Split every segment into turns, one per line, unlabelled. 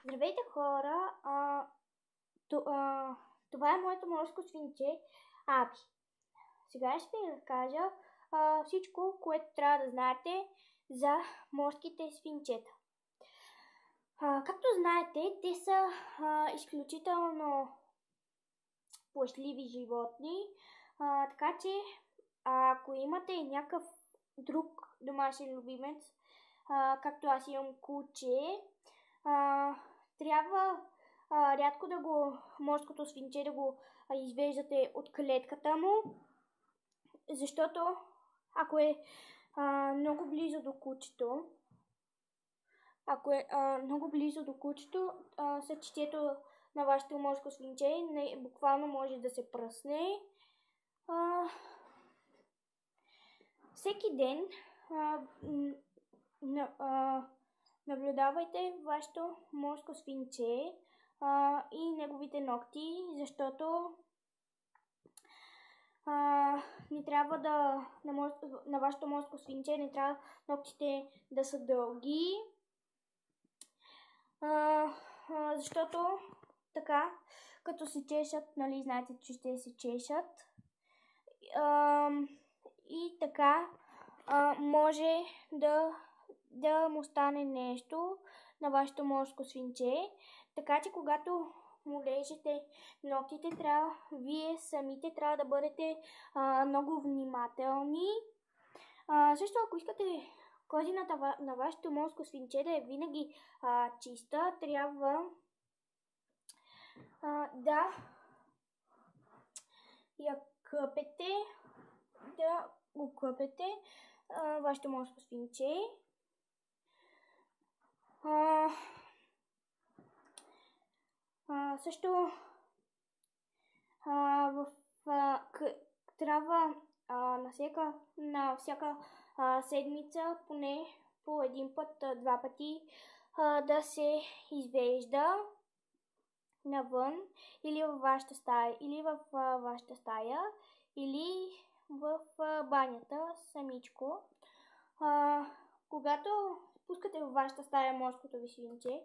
Здравейте, хора! Това е моето морско свинче Аби. Сега ще ви разкажа всичко, което трябва да знаете за морските свинчета. Както знаете, те са изключително плашливи животни, така че ако имате някакъв друг домашен любимец, както аз имам куче, трябва рядко морското свинче да го извеждате от клетката му, защото ако е много близо до кучето, съчетието на вашето морско свинче буквално може да се пръсне. Всеки ден наблюдавайте вашето морско свинче и неговите ногти, защото не трябва на вашето морско свинче не трябва ногтите да са дълги, защото така, като се чешат, нали знаете, че ще се чешат, и така може да му стане нещо на вашето морско свинче. Така че когато му режете ногтите, вие самите трябва да бъдете много внимателни. Също ако искате кожината на вашето морско свинче да е винаги чиста, трябва да го къпете вашето морско свинче. Също трябва на всяка седмица поне по един път, два пъти да се извежда навън или във вашата стая, или в банята самичко. Когато пускате във вашата стая морското ви свинче,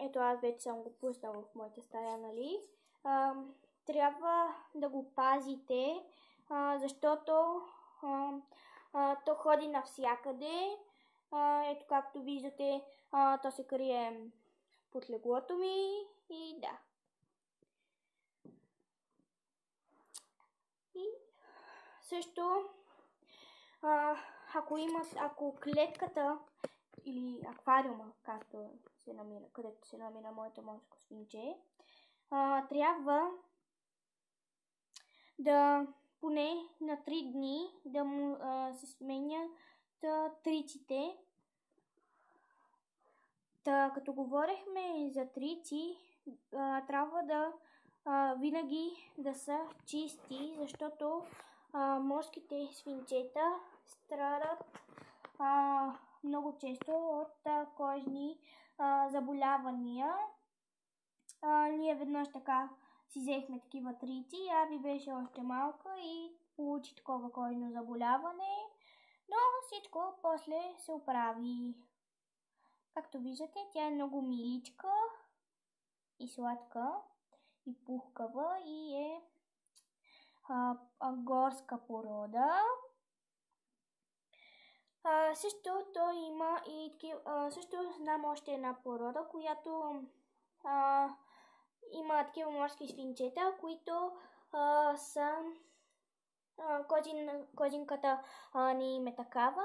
ето аз вече съм го пуснала в моята стая, нали? Трябва да го пазите, защото то ходи навсякъде. Ето както виждате, то се крие под леглото ми и да. И също, ако клетката или аквариума, където се намира моето морско свинче, трябва да поне на 3 дни да му се сменя триците. Като говорихме за трици, трябва винаги да са чисти, защото морските свинчета страдат много често от кожни заболявания. Ние веднъж така си взехме такива трици, Аби беше още малка и получи такова кожно заболяване, но всичко после се оправи. Както виждате, тя е много миличка и сладка и пухкава и е горска порода. Също знам още една порода, която има такива морски свинчета, които са кожинката не им е такава,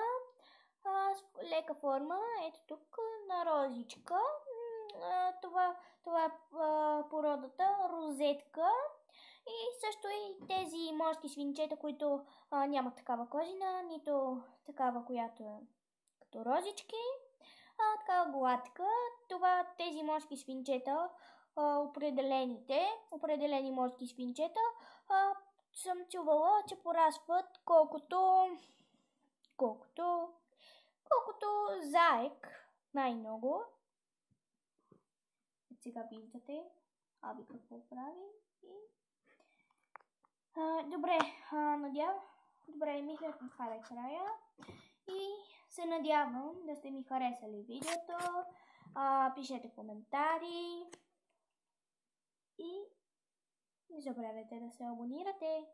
с лека форма, ето тук на розичка. Това е породата розетка. И също и тези морски свинчета, които нямат такава кожина, нито такава, която е като розички, такава гладка. Тези морски свинчета, определени морски свинчета, съм чувала, че порастват колкото заек най-много. Сега виждате Аби какво прави. Добре, мисля, че това е края и се надявам да сте ми харесали видеото. Пишете коментари и не забравяйте да се абонирате.